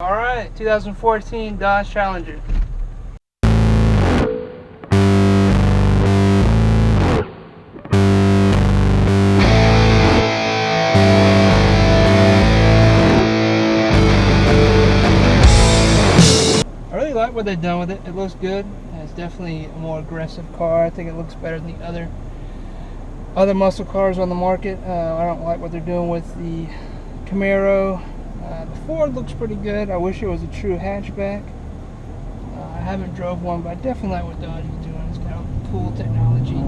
Alright, 2014 Dodge Challenger. I really like what they've done with it. It looks good. It's definitely a more aggressive car. I think it looks better than the other muscle cars on the market. I don't like what they're doing with the Camaro. The Ford looks pretty good. I wish it was a true hatchback. I haven't drove one, but I definitely like what Dodge is doing. It's kind of cool technology.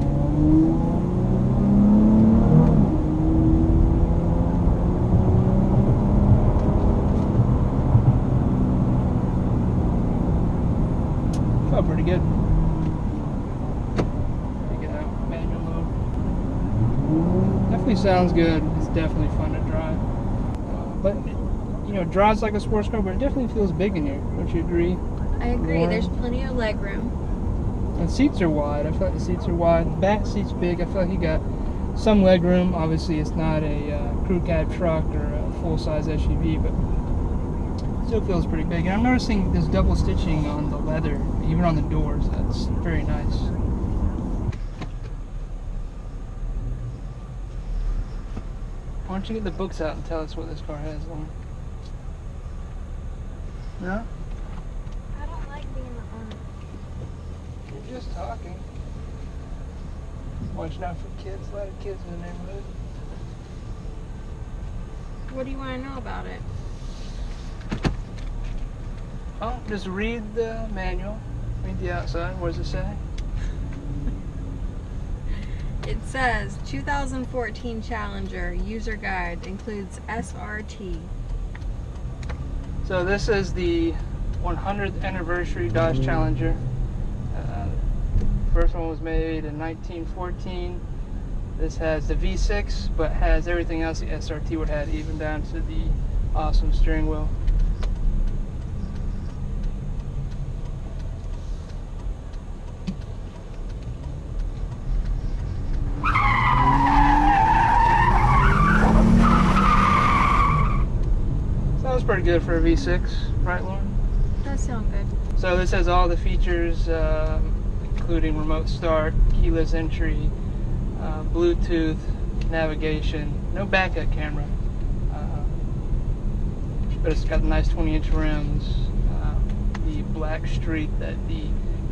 Felt pretty good. Take it out, manual mode. Definitely sounds good. It's definitely fun to drive. But you know, it drives like a sports car, but it definitely feels big in here. Don't you agree? I agree. There's plenty of leg room. And seats are wide. I feel like the seats are wide. The back seat's big. I feel like you got some leg room. Obviously, it's not a crew cab truck or a full-size SUV, but it still feels pretty big. And I'm noticing this double stitching on the leather, even on the doors. That's very nice. Why don't you get the books out and tell us what this car has, Lauren? No? I don't like being the owner. You're just talking. Watching out for kids, a lot of kids in the neighborhood. What do you want to know about it? Oh, just read the manual. Read the outside. What does it say? It says 2014 Challenger user guide includes SRT. So this is the 100th anniversary Dodge Challenger. First one was made in 1914. This has the V6, but has everything else the SRT would have, even down to the awesome steering wheel. Sounds pretty good for a V6, right, Lauren? Does sound good. So this has all the features, including remote start, keyless entry, Bluetooth, navigation, no backup camera, but it's got nice 20-inch rims, the black streak that the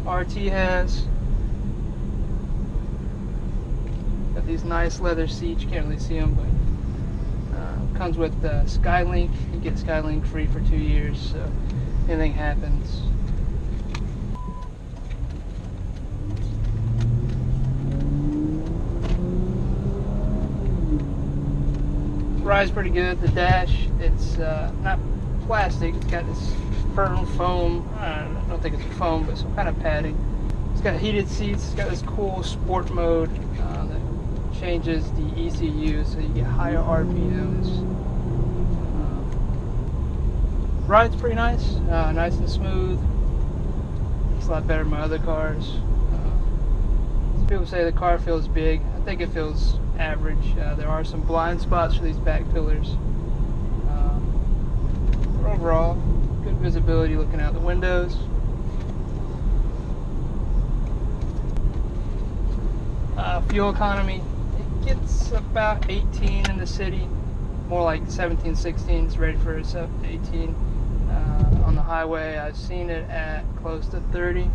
RT has. Got these nice leather seats. You can't really see them, but comes with Skylink. You get Skylink free for 2 years, so if anything happens. Ride's pretty good. The dash, it's not plastic. It's got this firm foam. I don't think it's a foam, but some kind of padding. It's got heated seats. It's got this cool sport mode that changes the ECU, so you get higher RPMs. Ride's pretty nice, nice and smooth. It's a lot better than my other cars. Some people say the car feels big. I think it feels average. There are some blind spots for these back pillars. But overall, good visibility looking out the windows. Fuel economy, it gets about 18 in the city, more like 17, 16. It's ready for its 18. On the highway, I've seen it at close to 30.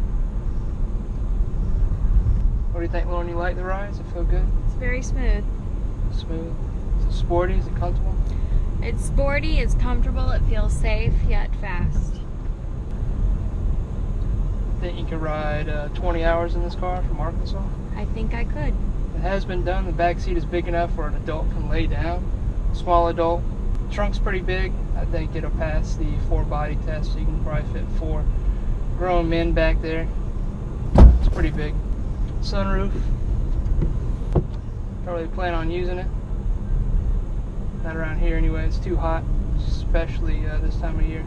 What do you think, Lauren? You like the ride? Does it feel good? It's very smooth. Smooth. Is it sporty? Is it comfortable? It's sporty, it's comfortable, it feels safe, yet fast. Think you could ride 20 hours in this car from Arkansas? I think I could. It has been done. The back seat is big enough where an adult can lay down. Small adult. The trunk's pretty big. I think it'll pass the 4-body test, so you can probably fit 4 grown men back there. It's pretty big. Sunroof. Don't really plan on using it. Not around here anyway. It's too hot, especially this time of year.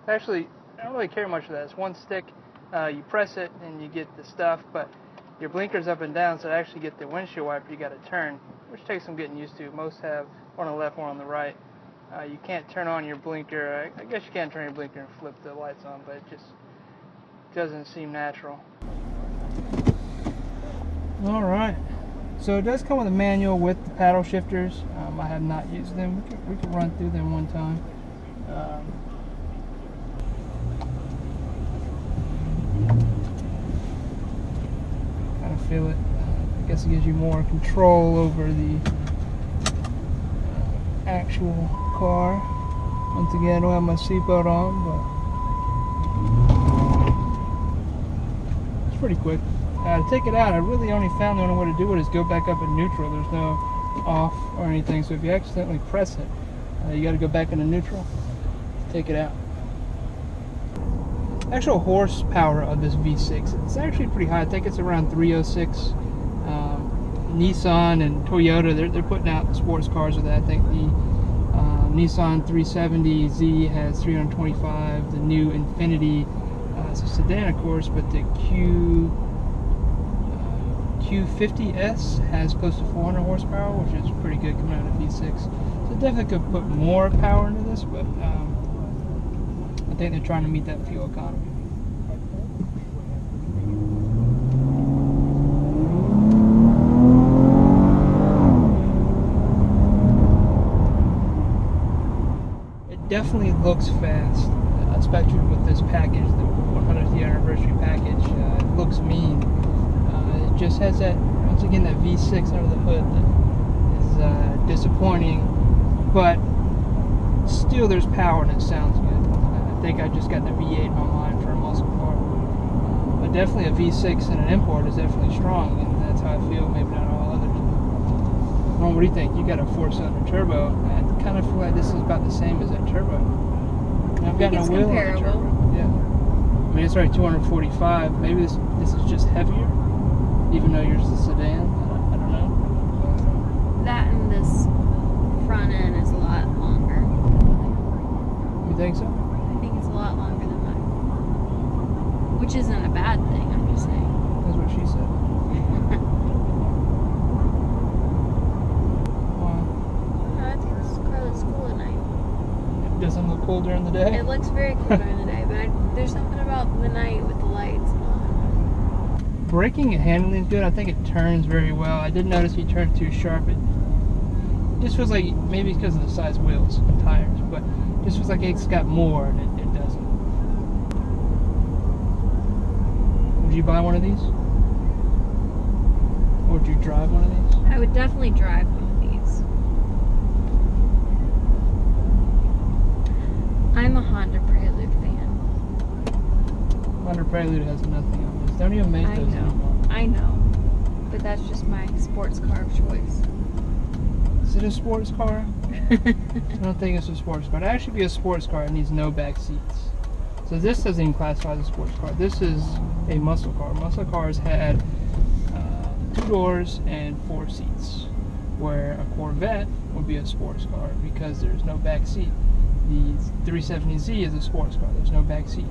Actually, I don't really care much for that. It's one stick. You press it and you get the stuff, but your blinker's up and down, so to actually get the windshield wiper, you got to turn, which takes some getting used to. Most have one on the left, one on the right. You can't turn on your blinker. I guess you can't turn your blinker and flip the lights on, but it just doesn't seem natural. All right. So it does come with a manual with the paddle shifters. I have not used them. We could run through them one time. Kind of feel it. I guess it gives you more control over the actual car. Once again, I don't have my seatbelt on, but it's pretty quick. To take it out, I really only found the only way to do it is go back up in neutral. There's no off or anything, so if you accidentally press it, you got to go back into neutral to take it out. Actual horsepower of this V6, it's actually pretty high. I think it's around 306. Nissan and Toyota, they're putting out sports cars with that. I think the Nissan 370Z has 325. The new Infiniti, it's a sedan, of course, but the Q50S has close to 400 horsepower, which is pretty good coming out of V6. So definitely could put more power into this, but I think they're trying to meet that fuel economy. It definitely looks fast, especially with this package, the 100th year anniversary package. It looks mean. It just has that, once again, that V6 under the hood that is disappointing, but still there's power and it sounds good. I think I just got the V8 in my mind for a muscle car. But definitely a V6 in an import is definitely strong, and that's how I feel, maybe not all others. Ron, what do you think? You got a 4-cylinder turbo. I kind of feel like this is about the same as that turbo. And I've got no wheel on the turbo. Yeah. I mean, it's already 245. Maybe this is just heavier, even though yours is a sedan. I don't know. That and this front end is a lot longer. You think so? I think it's a lot longer than mine. Which isn't a bad thing, I'm just saying. That's what she said. I think this car looks cool at night. It doesn't look cool during the day? It looks very cool during the day, but there's something about the night with the lights and all. Braking and handling is good. I think it turns very well. I did notice he turned too sharp. It just feels like, maybe it's because of the size wheels and tires, but it just feels like it's got more and it doesn't. Would you buy one of these? Or would you drive one of these? I would definitely drive one of these. I'm a Honda Prelude fan. Honda Prelude has nothing on this. They don't even make those anymore. I know. But that's just my sports car of choice. Is it a sports car? I don't think it's a sports car. To actually be a sports car, it needs no back seats. So this doesn't even classify as a sports car. This is a muscle car. Muscle cars had 2 doors and 4 seats, where a Corvette would be a sports car because there's no back seat. The 370Z is a sports car. There's no back seat.